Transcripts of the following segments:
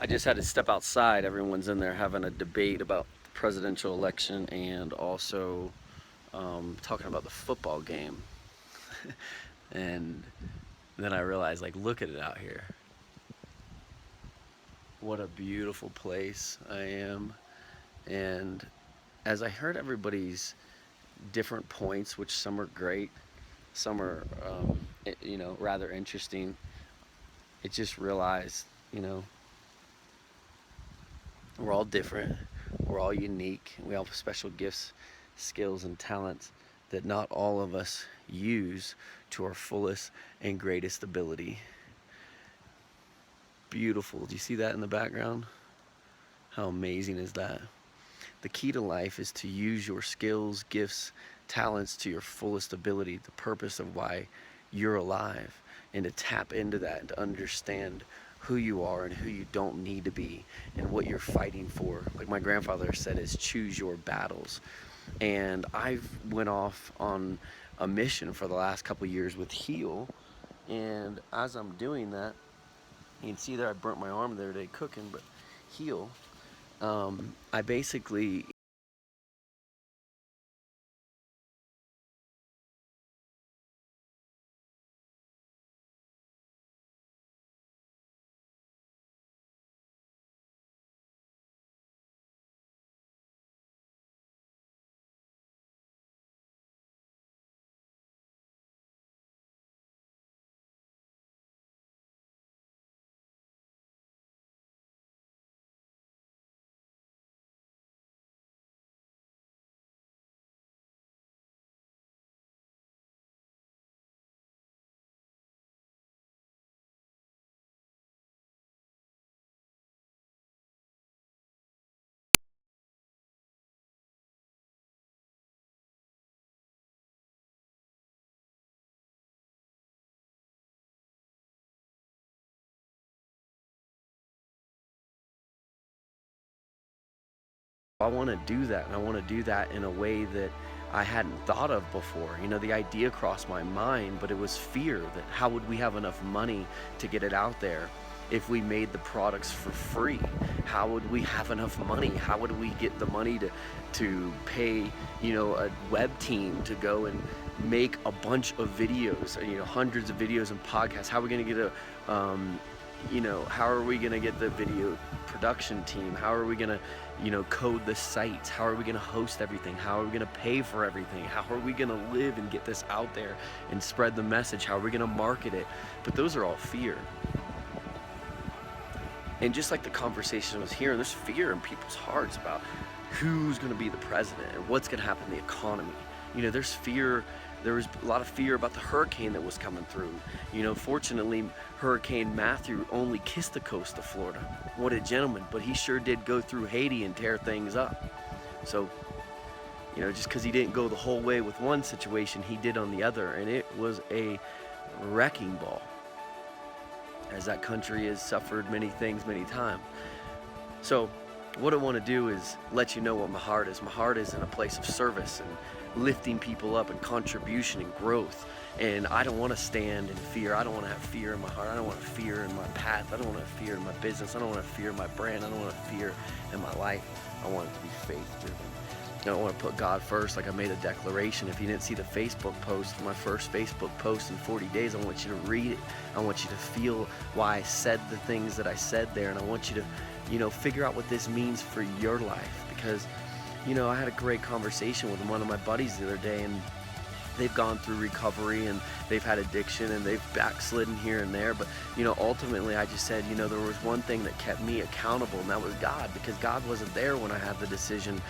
I just had to step outside. Everyone's in there having a debate about the presidential election and also talking about the football game. And then I realized, like, look at it out here. What a beautiful place I am. And as I heard everybody's different points, which some are great, some are, rather interesting, it just realized, we're all different. We're all unique. We all have special gifts, skills, and talents that not all of us use to our fullest and greatest ability. Beautiful. Do you see that in the background? How amazing is that? The key to life is to use your skills, gifts, talents to your fullest ability, the purpose of why you're alive, and to tap into that and to understand who you are and who you don't need to be and what you're fighting for. Like my grandfather said, is choose your battles. And I've went off on a mission for the last couple of years with Heal, and as I'm doing that, you can see there I burnt my arm the other day cooking, but Heal, I basically want to do that, and I want to do that in a way that I hadn't thought of before. The idea crossed my mind, but it was fear that how would we have enough money to get it out there if we made the products for free? How would we have enough money? How would we get the money to pay, a web team to go and make a bunch of videos, hundreds of videos and podcasts? How are we going to get how are we going to get the video production team? How are we going to, code the sites? How are we going to host everything? How are we going to pay for everything? How are we going to live and get this out there and spread the message? How are we going to market it? But those are all fear. And just like the conversation I was hearing, there's fear in people's hearts about who's going to be the president and what's going to happen to the economy. There's fear. There was a lot of fear about the hurricane that was coming through. Fortunately, Hurricane Matthew only kissed the coast of Florida. What a gentleman, but he sure did go through Haiti and tear things up. So, just because he didn't go the whole way with one situation, he did on the other, and it was a wrecking ball, as that country has suffered many things many times. So, what I want to do is let you know what my heart is. My heart is in a place of service and lifting people up and contribution and growth. And I don't want to stand in fear. I don't want to have fear in my heart. I don't want to have fear in my path. I don't want to have fear in my business. I don't want to have fear in my brand. I don't want to have fear in my life. I want it to be faith driven. I don't want to put God first, like I made a declaration. If you didn't see the Facebook post, my first Facebook post in 40 days, I want you to read it. I want you to feel why I said the things that I said there. And I want you to, figure out what this means for your life. Because, I had a great conversation with one of my buddies the other day, and they've gone through recovery and they've had addiction and they've backslidden here and there. But, ultimately I just said, there was one thing that kept me accountable, and that was God, because God wasn't there when I had the decision.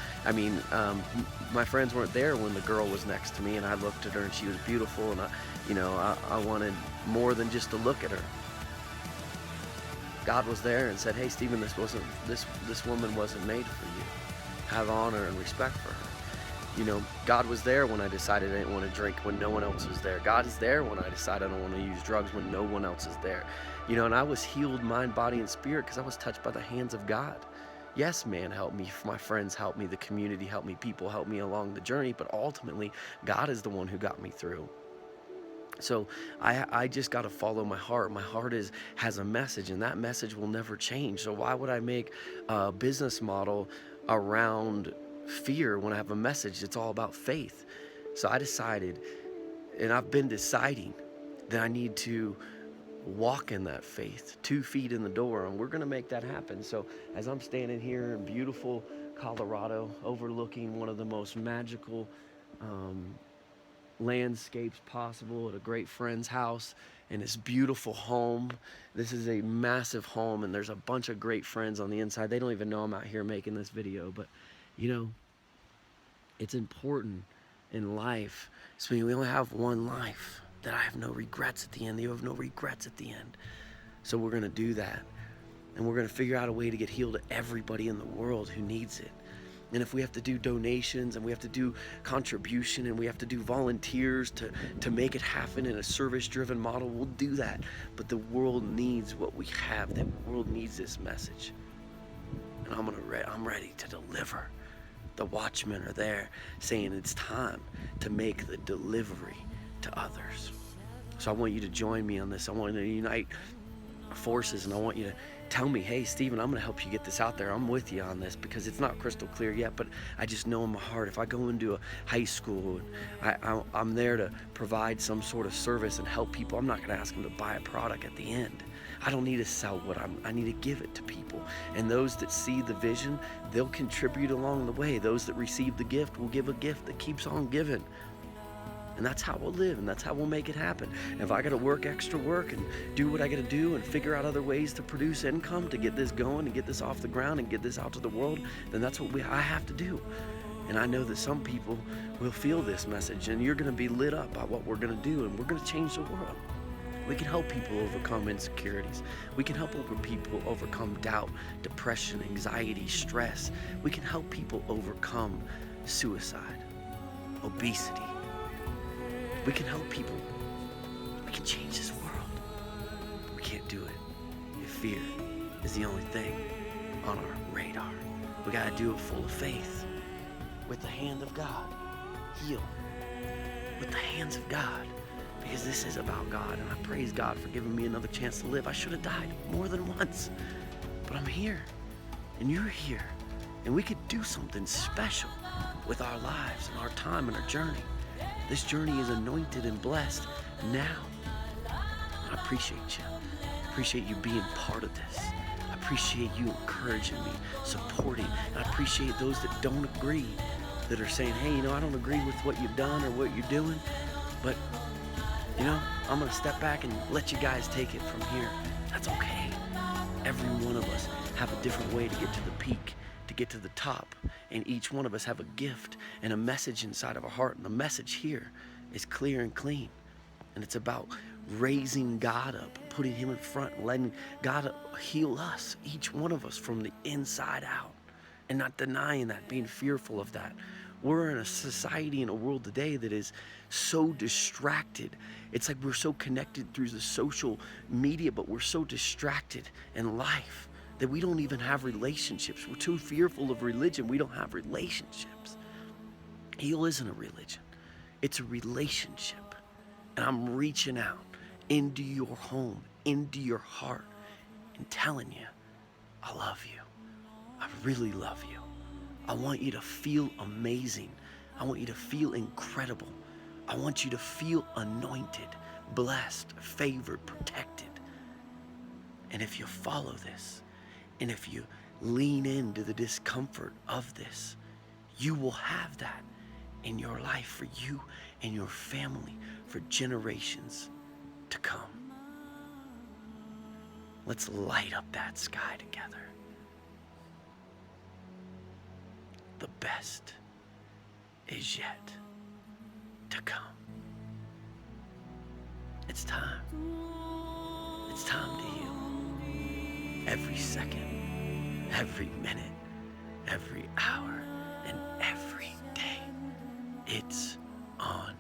My friends weren't there when the girl was next to me and I looked at her and she was beautiful, and I wanted more than just to look at her. God was there and said, hey, Stephen, this woman wasn't made for you. Have honor and respect for her. God was there when I decided I didn't want to drink when no one else was there. God is there when I decided I don't want to use drugs when no one else is there. And I was healed mind, body, and spirit because I was touched by the hands of God. Yes, man helped me, my friends helped me, the community helped me, people helped me along the journey, but ultimately, God is the one who got me through. So I just got to follow my heart. My heart has a message, and that message will never change. So why would I make a business model around fear when I have a message? It's all about faith. So I decided, and I've been deciding, that I need to walk in that faith, 2 feet in the door, and we're going to make that happen. So as I'm standing here in beautiful Colorado, overlooking one of the most magical landscapes possible at a great friend's house in this beautiful home. This is a massive home, and there's a bunch of great friends on the inside. They don't even know I'm out here making this video, but you know, it's important in life. So we only have one life, that I have no regrets at the end. You have no regrets at the end. So we're gonna do that, and we're gonna figure out a way to get healed to everybody in the world who needs it. And if we have to do donations, and we have to do contribution, and we have to do volunteers to make it happen in a service-driven model, we'll do that. But the world needs what we have. The world needs this message. And I'm ready to deliver. The watchmen are there saying it's time to make the delivery to others. So I want you to join me on this. I want you to unite forces, and I want you to tell me, hey, Stephen, I'm going to help you get this out there. I'm with you on this, because it's not crystal clear yet, but I just know in my heart, if I go into a high school and I'm there to provide some sort of service and help people, I'm not going to ask them to buy a product at the end. I don't need to sell I need to give it to people. And those that see the vision, they'll contribute along the way. Those that receive the gift will give a gift that keeps on giving. And that's how we'll live, and that's how we'll make it happen. And if I got to work extra work and do what I got to do and figure out other ways to produce income to get this going and get this off the ground and get this out to the world, then that's what I have to do. And I know that some people will feel this message, and you're going to be lit up by what we're going to do, and we're going to change the world. We can help people overcome insecurities. We can help people overcome doubt, depression, anxiety, stress. We can help people overcome suicide, obesity. We can help people. We can change this world. We can't do it if fear is the only thing on our radar. We gotta do it full of faith, with the hand of God. Heal with the hands of God, because this is about God, and I praise God for giving me another chance to live. I should have died more than once, but I'm here, and you're here, and we could do something special with our lives and our time and our journey. This journey is anointed and blessed now. I appreciate you. I appreciate you being part of this. I appreciate you encouraging me, supporting. And I appreciate those that don't agree, that are saying, hey, I don't agree with what you've done or what you're doing, but, I'm going to step back and let you guys take it from here. That's okay. Every one of us have a different way to get to the peak, to get to the top, and each one of us have a gift and a message inside of our heart, and the message here is clear and clean, and it's about raising God up, putting him in front, and letting God heal us, each one of us, from the inside out, and not denying that, being fearful of that. We're in a society and a world today that is so distracted. It's like we're so connected through the social media, but we're so distracted in life that we don't even have relationships. We're too fearful of religion. We don't have relationships. Heal isn't a religion. It's a relationship. And I'm reaching out into your home, into your heart, and telling you, I love you. I really love you. I want you to feel amazing. I want you to feel incredible. I want you to feel anointed, blessed, favored, protected. And if you follow this, and if you lean into the discomfort of this, you will have that in your life for you and your family for generations to come. Let's light up that sky together. The best is yet to come. It's time. It's time to heal. Every second, every minute, every hour, and every day. It's on